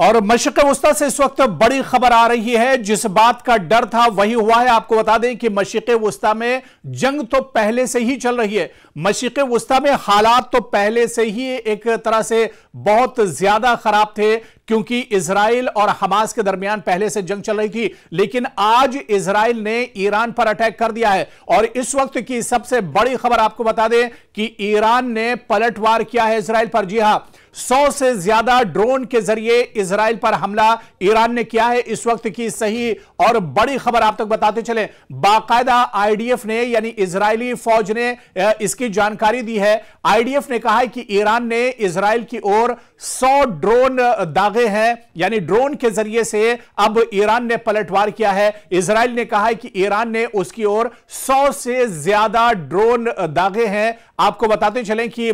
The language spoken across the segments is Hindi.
और मशरिक़ वुस्ता से इस वक्त बड़ी खबर आ रही है। जिस बात का डर था वही हुआ है। आपको बता दें कि मशरिक़ वुस्ता में जंग तो पहले से ही चल रही है। मशरिक़ वुस्ता में हालात तो पहले से ही एक तरह से बहुत ज्यादा खराब थे, क्योंकि इजराइल और हमास के दरमियान पहले से जंग चल रही थी। लेकिन आज इजराइल ने ईरान पर अटैक कर दिया है और इस वक्त की सबसे बड़ी खबर आपको बता दें कि ईरान ने पलटवार किया है इजराइल पर। जी हां, 100 से ज्यादा ड्रोन के जरिए इजराइल पर हमला ईरान ने किया है। इस वक्त की सही और बड़ी खबर आप तक बताते चले, बाकायदा आईडीएफ ने यानी इजरायली फौज ने इसकी जानकारी दी है। आईडीएफ ने कहा है कि ईरान ने इजराइल की ओर 100 ड्रोन दागे हैं, यानी ड्रोन के जरिए से अब ईरान ने पलटवार किया है। इजराइल ने कहा है कि ईरान ने उसकी ओर 100 से ज्यादा ड्रोन दागे हैं। आपको बताते चलें कि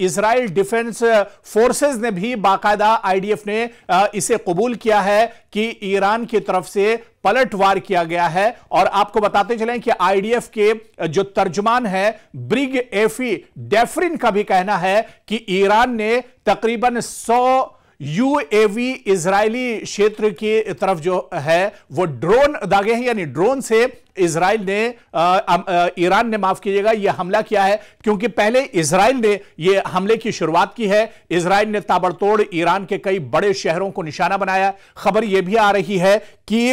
इजराइल डिफेंस फोर्सेस ने भी बाकायदा आईडीएफ ने इसे कबूल किया है कि ईरान की तरफ से पलटवार किया गया है। और आपको बताते चलें कि आईडीएफ के जो तर्जुमान है ब्रिग एफी डेफरिन का भी कहना है कि ईरान ने तकरीबन 100 यूएवी इजरायली क्षेत्र की तरफ जो है वो ड्रोन दागे हैं, यानी ड्रोन से इजराइल ने ईरान ने माफ कीजिएगा यह हमला किया है, क्योंकि पहले इजराइल ने यह हमले की शुरुआत की है। इजराइल ने ताबड़तोड़ ईरान के कई बड़े शहरों को निशाना बनाया। खबर यह भी आ रही है कि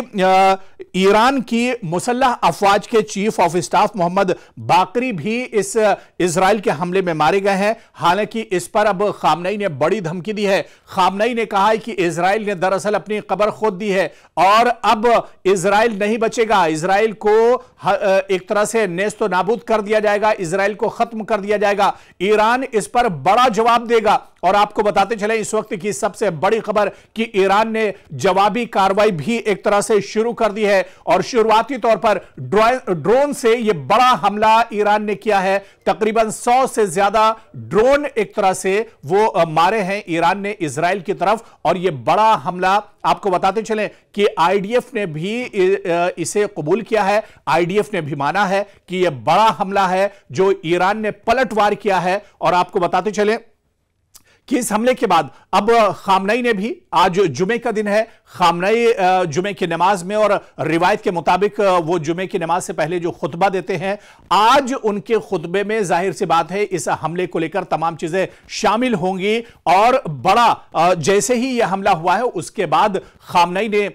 ईरान की मुसल्लह अफवाज के चीफ ऑफ स्टाफ मोहम्मद बाकरी भी इस इजराइल के हमले में मारे गए हैं। हालांकि इस पर अब खामनई ने बड़ी धमकी दी है। खामनई ने कहा है कि इजराइल ने दरअसल अपनी कब्र खोद दी है और अब इजराइल नहीं बचेगा। इजराइल को एक तरह से नेस्तो नाबूद कर दिया जाएगा, इजराइल को खत्म कर दिया जाएगा। ईरान इस पर बड़ा जवाब देगा। और आपको बताते चले इस वक्त की सबसे बड़ी खबर कि ईरान ने जवाबी कार्रवाई भी एक तरह से शुरू कर दी है और शुरुआती तौर पर ड्रोन से यह बड़ा हमला ईरान ने किया है। तकरीबन 100 से ज्यादा ड्रोन एक तरह से वो मारे हैं ईरान ने इजराइल की तरफ। और यह बड़ा हमला आपको बताते चले कि आईडीएफ ने भी इसे कबूल किया है। आईडीएफ ने भी माना है कि यह बड़ा हमला है जो ईरान ने पलटवार किया है। और आपको बताते चले कि इस हमले के बाद अब खामनई ने भी, आज जुमे का दिन है, खामनई जुमे की नमाज में और रिवायत के मुताबिक वो जुमे की नमाज से पहले जो खुतबा देते हैं, आज उनके खुतबे में जाहिर सी बात है इस हमले को लेकर तमाम चीजें शामिल होंगी। और बड़ा जैसे ही यह हमला हुआ है उसके बाद खामनई ने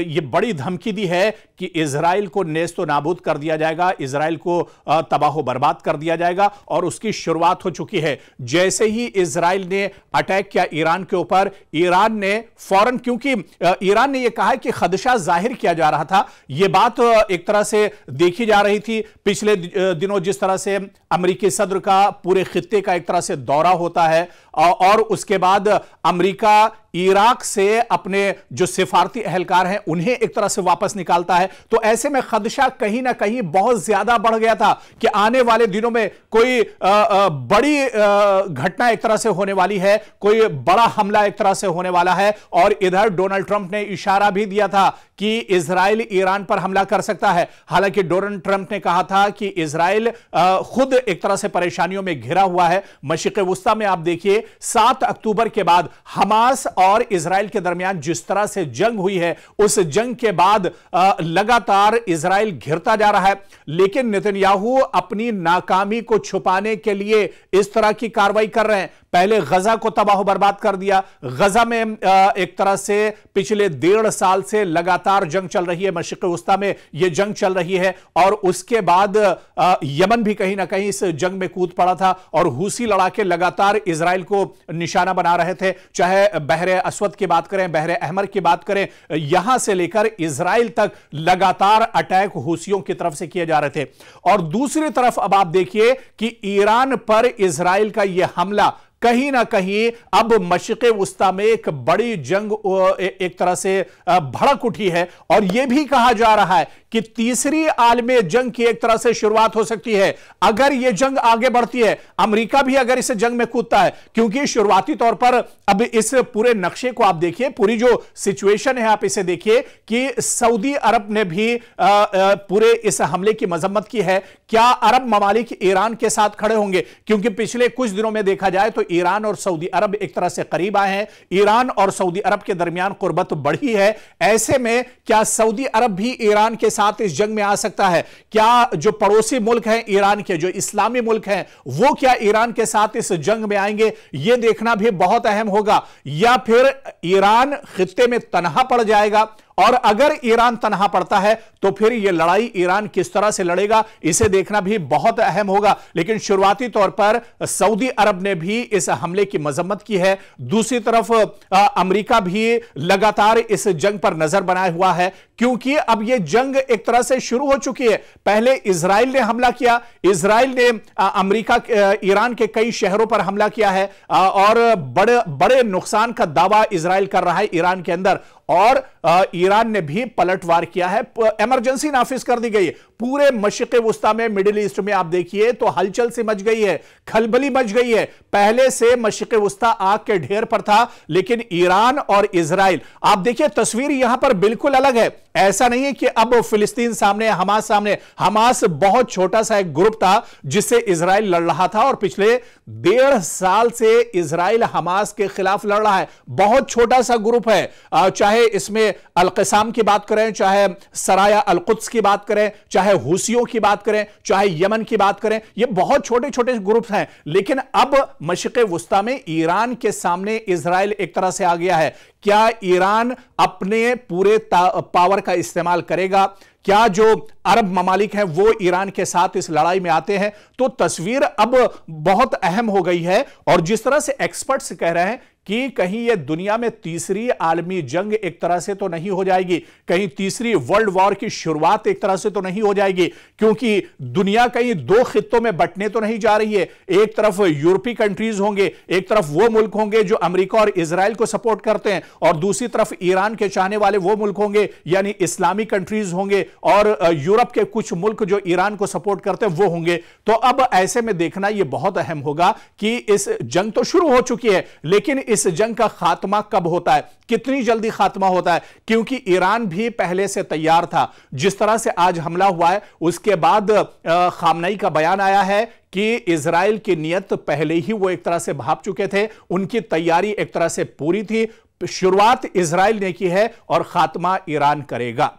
ये बड़ी धमकी दी है कि इजराइल को नेस्तो नाबूद कर दिया जाएगा, इजराइल को तबाह बर्बाद कर दिया जाएगा। और उसकी शुरुआत हो चुकी है। जैसे ही इजराइल ने अटैक किया ईरान के ऊपर, ईरान ने फौरन, क्योंकि ईरान ने यह कहा है कि खदशा जाहिर किया जा रहा था, यह बात एक तरह से देखी जा रही थी पिछले दिनों जिस तरह से अमेरिकी सदर का पूरे खित्ते का एक तरह से दौरा होता है और उसके बाद अमेरिका इराक से अपने जो सिफारती एहलकार हैं उन्हें एक तरह से वापस निकालता है। तो ऐसे में खदशा कहीं ना कहीं बहुत ज्यादा बढ़ गया था कि आने वाले दिनों में कोई बड़ी घटना एक तरह से होने वाली है, कोई बड़ा हमला एक तरह से होने वाला है। और इधर डोनाल्ड ट्रंप ने इशारा भी दिया था कि इजराइल ईरान पर हमला कर सकता है। हालांकि डोनाल्ड ट्रंप ने कहा था कि इजराइल खुद एक तरह से परेशानियों में घिरा हुआ है। मशरिक़ वुस्ता में आप देखिए 7 अक्टूबर के बाद हमास और इजराइल के दरमियान जिस तरह से जंग हुई है, उस जंग के बाद लगातार इजराइल घिरता जा रहा है। लेकिन नेतन्याहू अपनी नाकामी को छुपाने के लिए इस तरह की कार्रवाई कर रहे हैं। पहले गजा को तबाह बर्बाद कर दिया। गजा में एक तरह से पिछले 1.5 साल से लगातार जंग चल रही है, मशरिक़ वुस्ता में यह जंग चल रही है। और उसके बाद यमन भी कहीं ना कहीं इस जंग में कूद पड़ा था और हूसी लड़ाके लगातार इजराइल को निशाना बना रहे थे। चाहे बहरे अस्वद की बात करें, बहरे अहमर की बात करें, यहां से लेकर इजराइल तक लगातार अटैक हूसियों की तरफ से किए जा रहे थे। और दूसरी तरफ अब आप देखिए कि ईरान पर इजराइल का यह हमला कहीं ना कहीं अब मशरिक़ वुस्ता में एक बड़ी जंग एक तरह से भड़क उठी है। और यह भी कहा जा रहा है कि तीसरी आलमी जंग की एक तरह से शुरुआत हो सकती है अगर यह जंग आगे बढ़ती है। अमेरिका भी अगर इस जंग में कूदता है, क्योंकि शुरुआती तौर पर अब इस पूरे नक्शे को आप देखिए, पूरी जो सिचुएशन है आप इसे देखिए कि सऊदी अरब ने भी पूरे इस हमले की मजम्मत की है। क्या अरब ममालिक ईरान के साथ खड़े होंगे? क्योंकि पिछले कुछ दिनों में देखा जाए तो ईरान और सऊदी अरब एक तरह से करीब आए हैं, ईरान और सऊदी अरब के दरमियान कुर्बत बढ़ी है। ऐसे में क्या सऊदी अरब भी ईरान के साथ इस जंग में आ सकता है? क्या जो पड़ोसी मुल्क हैं ईरान के, जो इस्लामी मुल्क हैं, वो क्या ईरान के साथ इस जंग में आएंगे? यह देखना भी बहुत अहम होगा। या फिर ईरान खित्ते में तनहा पड़ जाएगा? और अगर ईरान तनहा पड़ता है तो फिर यह लड़ाई ईरान किस तरह से लड़ेगा, इसे देखना भी बहुत अहम होगा। लेकिन शुरुआती तौर पर सऊदी अरब ने भी इस हमले की मजम्मत की है। दूसरी तरफ अमेरिका भी लगातार इस जंग पर नजर बनाए हुआ है, क्योंकि अब यह जंग एक तरह से शुरू हो चुकी है। पहले इजराइल ने हमला किया, इजराइल ने अमेरिका ईरान के कई शहरों पर हमला किया है और बड़े बड़े नुकसान का दावा इजराइल कर रहा है ईरान के अंदर, और ईरान ने भी पलटवार किया है। इमरजेंसी नाफिज कर दी गई है पूरे मशरिक़ वुस्ता में, मिडिल ईस्ट में। आप देखिए तो हलचल सी मच गई है, खलबली मच गई है। पहले से मशरिक़ वुस्ता आग के ढेर पर था, लेकिन ईरान और इजराइल, आप देखिए तस्वीर यहां पर बिल्कुल अलग है। ऐसा नहीं है कि अब फिलिस्तीन सामने, हमास सामने। हमास बहुत छोटा सा एक ग्रुप था जिससे इजराइल लड़ रहा था, और पिछले 1.5 साल से इजराइल हमास के खिलाफ लड़ रहा है। बहुत छोटा सा ग्रुप है, चाहे इसमें अल-क़साम की बात करें, चाहे सराया अल-कुद्स की बात करें, चाहे हुसियों की बात करें, चाहे यमन की बात करें, ये बहुत छोटे छोटे ग्रुप हैं। लेकिन अब मशरिक़ वुस्ता में ईरान के सामने इजराइल एक तरह से आ गया है। क्या ईरान अपने पूरे पावर का इस्तेमाल करेगा? क्या जो अरब ममालिक हैं वो ईरान के साथ इस लड़ाई में आते हैं? तो तस्वीर अब बहुत अहम हो गई है। और जिस तरह से एक्सपर्ट्स कह रहे हैं कि कहीं यह दुनिया में तीसरी आलमी जंग एक तरह से तो नहीं हो जाएगी, कहीं तीसरी वर्ल्ड वॉर की शुरुआत एक तरह से तो नहीं हो जाएगी, क्योंकि दुनिया कहीं 2 खित्तों में बंटने तो नहीं जा रही है। एक तरफ यूरोपीय कंट्रीज होंगे, एक तरफ वो मुल्क होंगे जो अमेरिका और इजराइल को सपोर्ट करते हैं, और दूसरी तरफ ईरान के चाहने वाले वो मुल्क होंगे, यानी इस्लामी कंट्रीज होंगे, और यूरोप के कुछ मुल्क जो ईरान को सपोर्ट करते हैं वो होंगे। तो अब ऐसे में देखना यह बहुत अहम होगा कि इस जंग तो शुरू हो चुकी है, लेकिन इस जंग का खात्मा कब होता है, कितनी जल्दी खात्मा होता है? क्योंकि ईरान भी पहले से तैयार था। जिस तरह से आज हमला हुआ है, उसके बाद खामनेई का बयान आया है कि इजराइल की नियत पहले ही वो एक तरह से भाप चुके थे, उनकी तैयारी एक तरह से पूरी थी। शुरुआत इजराइल ने की है और खात्मा ईरान करेगा।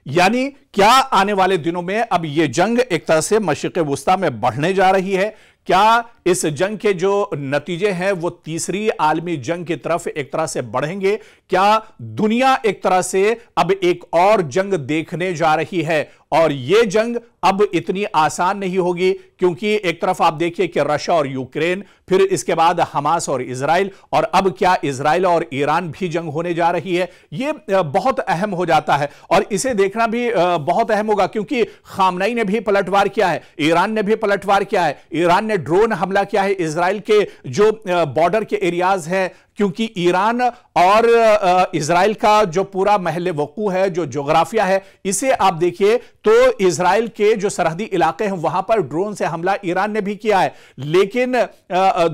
यानी क्या आने वाले दिनों में अब यह जंग एक तरह से मशरिक़ वुस्ता में बढ़ने जा रही है? क्या इस जंग के जो नतीजे हैं वो तीसरी आलमी जंग की तरफ एक तरह से बढ़ेंगे? क्या दुनिया एक तरह से अब एक और जंग देखने जा रही है? और यह जंग अब इतनी आसान नहीं होगी, क्योंकि एक तरफ आप देखिए कि रशिया और यूक्रेन, फिर इसके बाद हमास और इजराइल, और अब क्या इजराइल और ईरान भी जंग होने जा रही है। यह बहुत अहम हो जाता है और इसे देखना भी बहुत अहम होगा, क्योंकि खामनेई ने भी पलटवार किया है, ईरान ने भी पलटवार किया है। ईरान ने ड्रोन हमला किया है इजराइल के जो बॉर्डर के एरियाज हैं, क्योंकि ईरान और इजराइल का जो पूरा महल वकू है, जो जोग्राफिया है, इसे आप देखिए तो इजराइल के जो सरहदी इलाके हैं वहां पर ड्रोन से हमला ईरान ने भी किया है। लेकिन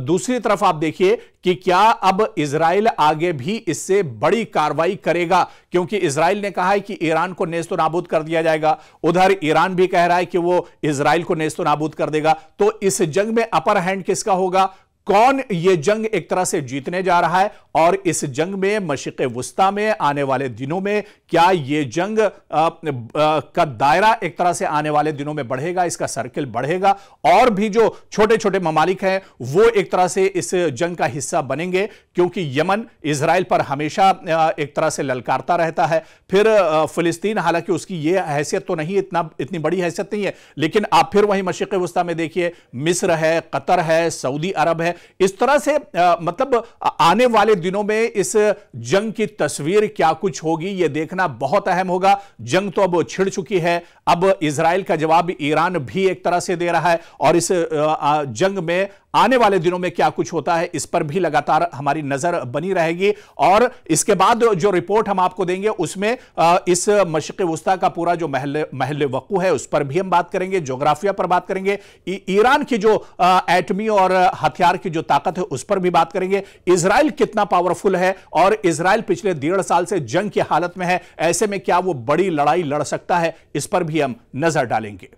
दूसरी तरफ आप देखिए कि क्या अब इजराइल आगे भी इससे बड़ी कार्रवाई करेगा, क्योंकि इजराइल ने कहा है कि ईरान को नेस्तो नाबूद कर दिया जाएगा, उधर ईरान भी कह रहा है कि वो इजराइल को नेस्तो नाबूद कर देगा। तो इस जंग में अपर हैंड किसका होगा? कौन ये जंग एक तरह से जीतने जा रहा है? और इस जंग में मशरिक़ वुस्ता में आने वाले दिनों में क्या ये जंग का दायरा एक तरह से आने वाले दिनों में बढ़ेगा, इसका सर्किल बढ़ेगा, और भी जो छोटे छोटे ममालिक हैं वो एक तरह से इस जंग का हिस्सा बनेंगे, क्योंकि यमन इजराइल पर हमेशा एक तरह से ललकारता रहता है। फिर फिलिस्तीन, हालांकि उसकी ये हैसियत तो नहीं, इतनी बड़ी हैसियत नहीं है, लेकिन आप फिर वहीं मशरिक़ वुस्ता में देखिए मिस्र है, कतर है, सऊदी अरब है। इस तरह से मतलब आने वाले दिनों में इस जंग की तस्वीर क्या कुछ होगी यह देखना बहुत अहम होगा। जंग तो अब छिड़ चुकी है, अब इजराइल का जवाब ईरान भी एक तरह से दे रहा है, और इस जंग में आने वाले दिनों में क्या कुछ होता है इस पर भी लगातार हमारी नजर बनी रहेगी। और इसके बाद जो रिपोर्ट हम आपको देंगे उसमें इस मशरिक़ वुस्ता का पूरा जो महल वकू है उस पर भी हम बात करेंगे, जोग्राफिया पर बात करेंगे, ईरान की जो एटमी और हथियार की जो ताकत है उस पर भी बात करेंगे, इजराइल कितना पावरफुल है, और इजराइल पिछले 1.5 साल से जंग की हालत में है, ऐसे में क्या वो बड़ी लड़ाई लड़ सकता है, इस पर भी हम नजर डालेंगे।